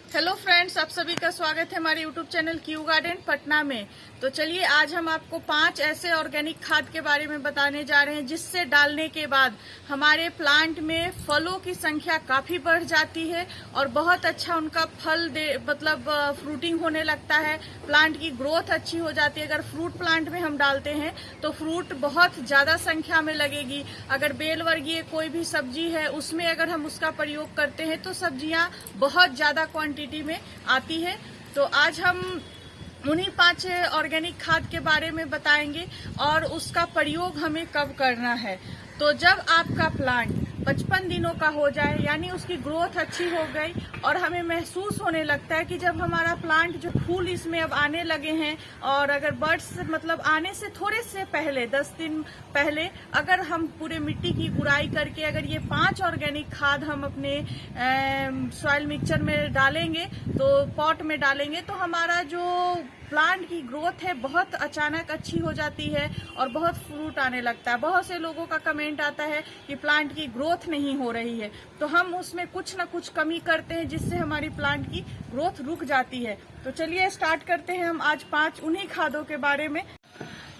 Hello friends, आप सभी का स्वागत है हमारे YouTube channel Q garden Patna में। तो चलिए आज हम आपको 5 ऐसे ऑर्गेनिक खाद के बारे में बताने जा रहे हैं जिससे डालने के बाद हमारे प्लांट में फलों की संख्या काफी बढ़ जाती है और बहुत अच्छा उनका फल फ्रूटिंग होने लगता है। प्लांट की ग्रोथ अच्छी हो जाती है। अगर फ्रूट प्लांट में हम डालते हैं तो फ्रूट बहुत ज्यादा संख्या में लगेगी। अगर बेल वर्गीय कोई भी सब्जी है उसमें अगर हम उसका प्रयोग करते हैं तो सब्जियां बहुत ज्यादा क्वांटिटी में आती है। तो आज हम उन्हीं 5 ऑर्गेनिक खाद के बारे में बताएंगे और उसका प्रयोग हमें कब करना है। तो जब आपका प्लांट 55 दिनों का हो जाए, यानी उसकी ग्रोथ अच्छी हो गई और हमें महसूस होने लगता है कि जब हमारा प्लांट जो फूल इसमें अब आने लगे हैं, और अगर बर्ड्स आने से थोड़े से पहले 10 दिन पहले अगर हम पूरे मिट्टी की गुड़ाई करके अगर ये 5 ऑर्गेनिक खाद हम अपने सॉइल मिक्सचर में डालेंगे, तो पॉट में डालेंगे, तो हमारा जो प्लांट की ग्रोथ है बहुत अचानक अच्छी हो जाती है और बहुत फ्रूट आने लगता है। बहुत से लोगों का कमेंट आता है कि प्लांट की ग्रोथ नहीं हो रही है, तो हम उसमें कुछ न कुछ कमी करते हैं जिससे हमारी प्लांट की ग्रोथ रुक जाती है। तो चलिए स्टार्ट करते हैं हम आज 5 उन्हीं खादों के बारे में।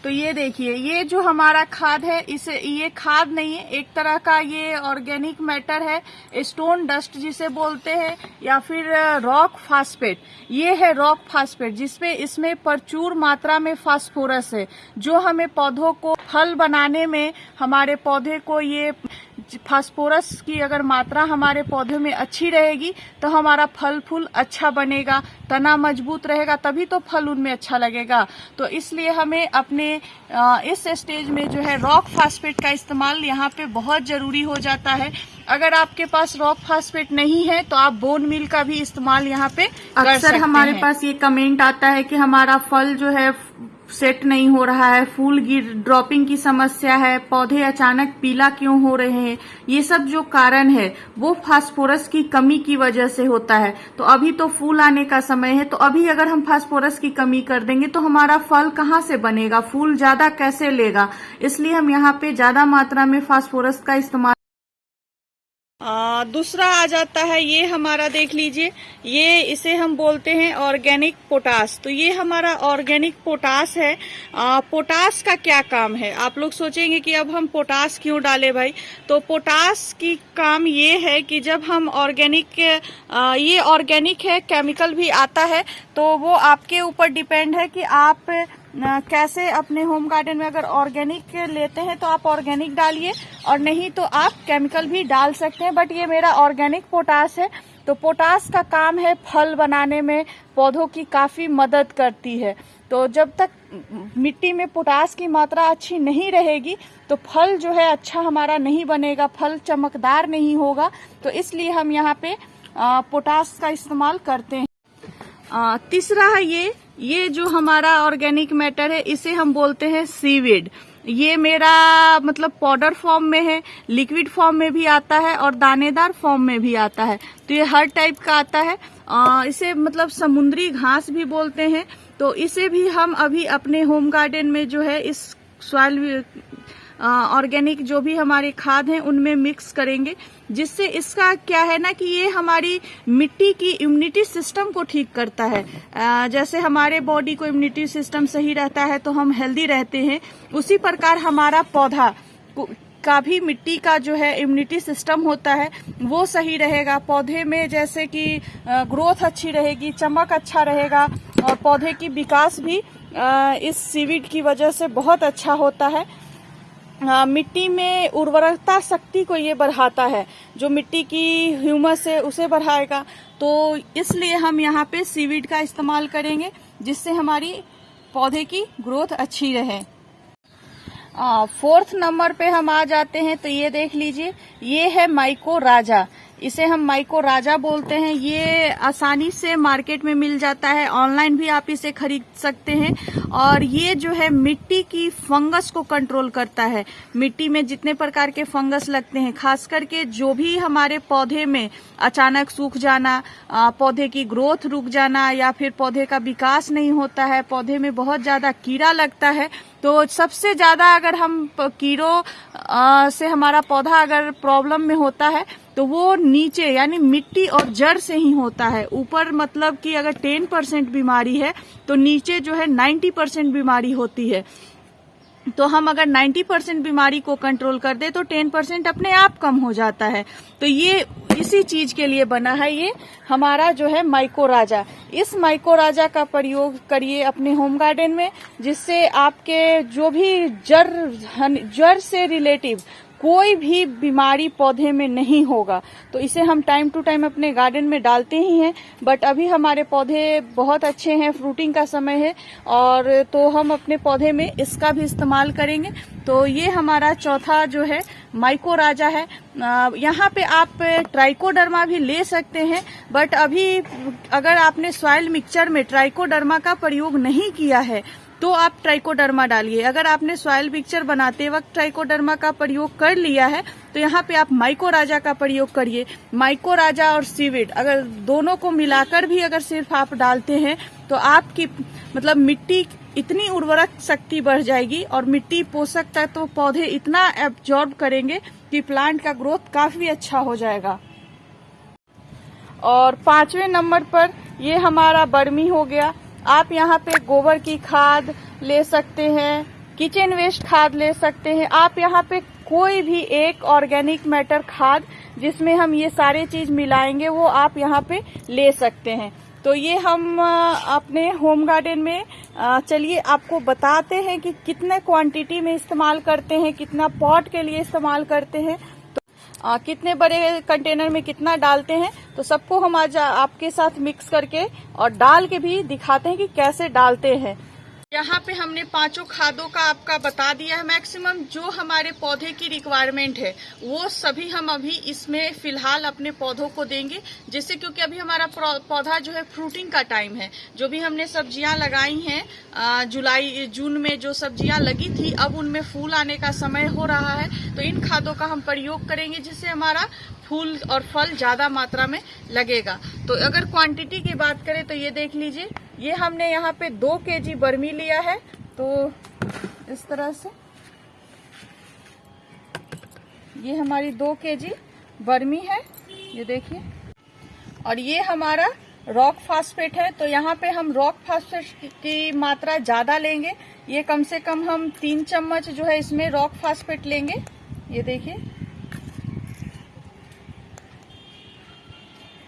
तो ये देखिए, ये जो हमारा खाद है, ये खाद नहीं है, एक तरह का ये ऑर्गेनिक मैटर है, स्टोन डस्ट जिसे बोलते हैं, या फिर रॉक फास्फेट। ये है रॉक फास्फेट इसमें प्रचुर मात्रा में फास्फोरस है, जो हमें पौधों को फल बनाने में, हमारे पौधे को ये फास्फोरस की अगर मात्रा हमारे पौधे में अच्छी रहेगी तो हमारा फल फूल अच्छा बनेगा, तना मजबूत रहेगा, तभी तो फल उनमें अच्छा लगेगा। तो इसलिए हमें अपने इस स्टेज में जो है रॉक फास्फेट का इस्तेमाल यहाँ पे बहुत जरूरी हो जाता है। अगर आपके पास रॉक फास्फेट नहीं है तो आप बोन मील का भी इस्तेमाल यहाँ पे कर सकते हैं। अक्सर हमारे पास ये कमेंट आता है कि हमारा फल जो है सेट नहीं हो रहा है, फूल ड्रॉपिंग की समस्या है, पौधे अचानक पीला क्यों हो रहे हैं। ये सब जो कारण है वो फास्फोरस की कमी की वजह से होता है। तो अभी तो फूल आने का समय है, तो अभी अगर हम फास्फोरस की कमी कर देंगे तो हमारा फल कहाँ से बनेगा, फूल ज्यादा कैसे लेगा। इसलिए हम यहाँ पे ज्यादा मात्रा में फास्फोरस का इस्तेमाल। दूसरा आ जाता है, ये हमारा देख लीजिए, इसे हम बोलते हैं ऑर्गेनिक पोटास। तो ये हमारा ऑर्गेनिक पोटास है। पोटास का क्या काम है, आप लोग सोचेंगे कि अब हम पोटास क्यों डालें भाई। तो पोटास की काम ये है कि जब हम ये ऑर्गेनिक है, केमिकल भी आता है, तो वो आपके ऊपर डिपेंड है कि आप कैसे अपने होम गार्डन में अगर ऑर्गेनिक लेते हैं तो आप ऑर्गेनिक डालिए, और नहीं तो आप केमिकल भी डाल सकते हैं। बट ये मेरा ऑर्गेनिक पोटास है। तो पोटास का काम है फल बनाने में, पौधों की काफी मदद करती है। तो जब तक मिट्टी में पोटास की मात्रा अच्छी नहीं रहेगी तो फल जो है अच्छा हमारा नहीं बनेगा, फल चमकदार नहीं होगा। तो इसलिए हम यहाँ पे पोटास का इस्तेमाल करते हैं। तीसरा है ये जो हमारा ऑर्गेनिक मैटर है, इसे हम बोलते हैं सीवीड। ये मेरा पाउडर फॉर्म में है, लिक्विड फॉर्म में भी आता है और दानेदार फॉर्म में भी आता है। तो ये हर टाइप का आता है। इसे समुद्री घास भी बोलते हैं। तो इसे भी हम अभी अपने होम गार्डन में जो है इस सॉइल ऑर्गेनिक जो भी हमारे खाद हैं उनमें मिक्स करेंगे, जिससे इसका क्या है ना कि ये हमारी मिट्टी की इम्यूनिटी सिस्टम को ठीक करता है। जैसे हमारे बॉडी को इम्यूनिटी सिस्टम सही रहता है तो हम हेल्दी रहते हैं, उसी प्रकार हमारा पौधा का भी मिट्टी का जो है इम्यूनिटी सिस्टम होता है वो सही रहेगा। पौधे में जैसे कि ग्रोथ अच्छी रहेगी, चमक अच्छा रहेगा, और पौधे की विकास भी इस सीवीड की वजह से बहुत अच्छा होता है। मिट्टी में उर्वरकता शक्ति को ये बढ़ाता है, जो मिट्टी की ह्यूमस है उसे बढ़ाएगा। तो इसलिए हम यहाँ पे सीवीड का इस्तेमाल करेंगे, जिससे हमारी पौधे की ग्रोथ अच्छी रहे। 4th नंबर पे हम आ जाते हैं। तो ये देख लीजिए, ये है माइको राजा। इसे हम माइको राजा बोलते हैं। ये आसानी से मार्केट में मिल जाता है, ऑनलाइन भी आप इसे खरीद सकते हैं। और ये जो है मिट्टी की फंगस को कंट्रोल करता है। मिट्टी में जितने प्रकार के फंगस लगते हैं, खास करके जो भी हमारे पौधे में अचानक सूख जाना, पौधे की ग्रोथ रुक जाना, या फिर पौधे का विकास नहीं होता है, पौधे में बहुत ज्यादा कीड़ा लगता है, तो सबसे ज्यादा अगर हम कीड़ों से हमारा पौधा अगर प्रॉब्लम में होता है तो वो नीचे यानी मिट्टी और जड़ से ही होता है। ऊपर मतलब कि अगर 10% बीमारी है तो नीचे जो है 90% बीमारी होती है। तो हम अगर 90% बीमारी को कंट्रोल कर दे तो 10% अपने आप कम हो जाता है। तो ये इसी चीज के लिए बना है ये हमारा जो है माइकोराजा। इस माइकोराजा का प्रयोग करिए अपने होम गार्डन में, जिससे आपके जो भी जड़ से रिलेटिव कोई भी बीमारी पौधे में नहीं होगा। तो इसे हम टाइम टू टाइम अपने गार्डन में डालते ही हैं। बट अभी हमारे पौधे बहुत अच्छे हैं, फ्रूटिंग का समय है, और तो हम अपने पौधे में इसका भी इस्तेमाल करेंगे। तो ये हमारा चौथा जो है माइकोराजा है। यहाँ पे आप ट्राइकोडर्मा भी ले सकते हैं, बट अभी अगर आपने सॉइल मिक्सचर में ट्राइकोडर्मा का प्रयोग नहीं किया है तो आप ट्राइकोडर्मा डालिए। अगर आपने सॉइल मिक्सचर बनाते वक्त ट्राइकोडर्मा का प्रयोग कर लिया है तो यहाँ पे आप माइकोराजा का प्रयोग करिए। माइकोराजा और सीविड अगर दोनों को मिलाकर भी अगर सिर्फ आप डालते हैं तो आपकी मतलब मिट्टी इतनी उर्वरक शक्ति बढ़ जाएगी और मिट्टी पोषक तत्व तो पौधे इतना एब्जॉर्ब करेंगे कि प्लांट का ग्रोथ काफी अच्छा हो जाएगा। और 5वें नंबर पर ये हमारा बर्मी हो गया। आप यहाँ पे गोबर की खाद ले सकते हैं, किचन वेस्ट खाद ले सकते हैं। आप यहाँ पे कोई भी एक ऑर्गेनिक मैटर खाद जिसमें हम ये सारे चीज मिलाएंगे वो आप यहाँ पे ले सकते हैं। तो ये हम अपने होम गार्डन में चलिए आपको बताते हैं कि कितने क्वांटिटी में इस्तेमाल करते हैं, कितना पॉट के लिए इस्तेमाल करते हैं, तो कितने बड़े कंटेनर में कितना डालते हैं। तो सबको हम आज आपके साथ मिक्स करके और डाल के भी दिखाते हैं कि कैसे डालते हैं। यहाँ पे हमने 5 खादों का आपका बता दिया है। मैक्सिमम जो हमारे पौधे की रिक्वायरमेंट है वो सभी हम अभी इसमें फिलहाल अपने पौधों को देंगे, जिससे क्योंकि अभी हमारा पौधा जो है फ्रूटिंग का टाइम है। जो भी हमने सब्जियां लगाई हैं जून में जो सब्जियां लगी थी अब उनमें फूल आने का समय हो रहा है। तो इन खादों का हम प्रयोग करेंगे जिससे हमारा फूल और फल ज्यादा मात्रा में लगेगा। तो अगर क्वांटिटी की बात करें तो ये देख लीजिए, ये हमने यहाँ पे 2 केजी बर्मी लिया है। तो इस तरह से ये हमारी 2 केजी बर्मी है, ये देखिए। और ये हमारा रॉक फास्फेट है। तो यहाँ पे हम रॉक फास्फेट की मात्रा ज्यादा लेंगे। ये कम से कम हम 3 चम्मच जो है इसमें रॉक फास्फेट लेंगे। ये देखिए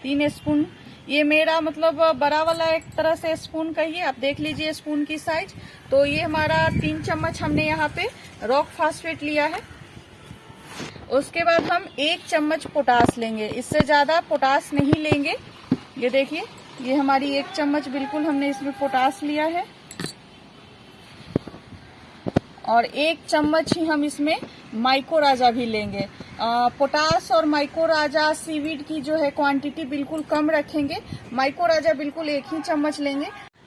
3 स्पून। ये मेरा मतलब बड़ा वाला एक तरह से स्पून कहिए, आप देख लीजिए स्पून की साइज। तो ये हमारा 3 चम्मच हमने यहाँ पे रॉक फास्फेट लिया है। उसके बाद हम 1 चम्मच पोटास लेंगे, इससे ज्यादा पोटास नहीं लेंगे। ये देखिए ये हमारी 1 चम्मच बिल्कुल हमने इसमें पोटास लिया है। और 1 चम्मच ही हम इसमें माइकोराजा भी लेंगे। पोटास और माइकोराजा सीवीड की जो है क्वांटिटी बिल्कुल कम रखेंगे। माइकोराजा बिल्कुल 1 ही चम्मच लेंगे।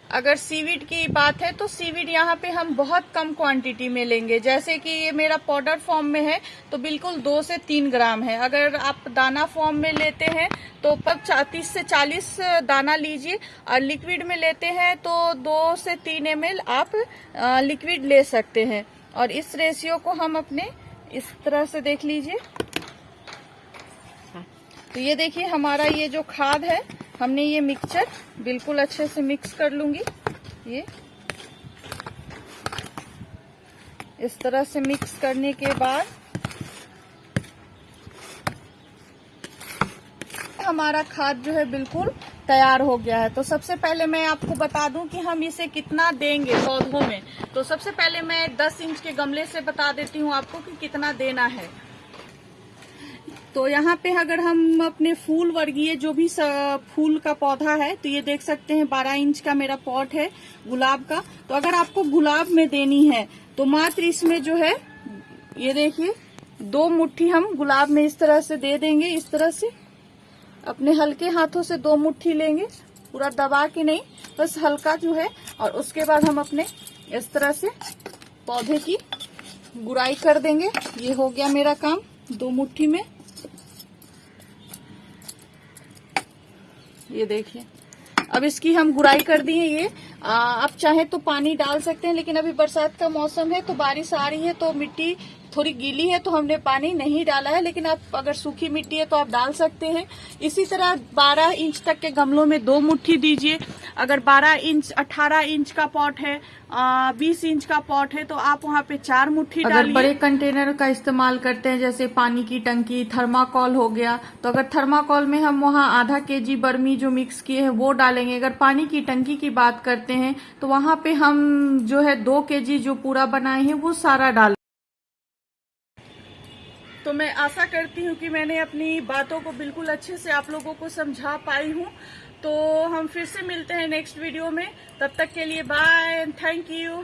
अगर सीवीड की बात है तो सीवीड यहाँ पे हम बहुत कम क्वांटिटी में लेंगे। जैसे कि ये मेरा पाउडर फॉर्म में है तो बिल्कुल 2 से 3 ग्राम है। अगर आप दाना फॉर्म में लेते हैं तो 30 से 40 दाना लीजिए, और लिक्विड में लेते हैं तो 2 से 3 ml आप लिक्विड ले सकते हैं। और इस रेशियो को हम अपने इस तरह से देख लीजिए। तो ये देखिए हमारा ये जो खाद है हमने ये मिक्सचर बिल्कुल अच्छे से मिक्स कर लूंगी। ये इस तरह से मिक्स करने के बाद हमारा खाद जो है बिल्कुल तैयार हो गया है। तो सबसे पहले मैं आपको बता दूं कि हम इसे कितना देंगे पौधों में। तो सबसे पहले मैं 10 इंच के गमले से बता देती हूँ आपको कि कितना देना है। तो यहाँ पे अगर हम अपने फूल वर्गीय जो भी फूल का पौधा है तो ये देख सकते हैं 12 इंच का मेरा पॉट है गुलाब का। तो अगर आपको गुलाब में देनी है तो मात्र इसमें जो है ये देखिए 2 मुट्ठी हम गुलाब में इस तरह से दे देंगे। इस तरह से अपने हल्के हाथों से 2 मुट्ठी लेंगे, पूरा दबा के नहीं, बस हल्का जो है। और उसके बाद हम अपने इस तरह से पौधे की गुड़ाई कर देंगे। ये हो गया मेरा काम 2 मुट्ठी में। ये देखिए अब इसकी हम गुड़ाई कर दिए। ये आप चाहे तो पानी डाल सकते हैं, लेकिन अभी बरसात का मौसम है तो बारिश आ रही है तो मिट्टी थोड़ी गीली है तो हमने पानी नहीं डाला है, लेकिन आप अगर सूखी मिट्टी है तो आप डाल सकते हैं। इसी तरह 12 इंच तक के गमलों में 2 मुट्ठी दीजिए। अगर 12 इंच 18 इंच का पॉट है, 20 इंच का पॉट है तो आप वहाँ पे 4 मुट्ठी डालिए। अगर बड़े कंटेनर का इस्तेमाल करते हैं जैसे पानी की टंकी, थर्माकोल हो गया, तो अगर थर्माकोल में हम वहाँ आधा केजी बर्मी जो मिक्स किए हैं वो डालेंगे। अगर पानी की टंकी की बात करते हैं तो वहाँ पे हम जो है 2 केजी जो पूरा बनाए हैं वो सारा डाल। तो मैं आशा करती हूँ कि मैंने अपनी बातों को बिल्कुल अच्छे से आप लोगों को समझा पाई हूँ। तो हम फिर से मिलते हैं नेक्स्ट वीडियो में, तब तक के लिए बाय एंड थैंक यू।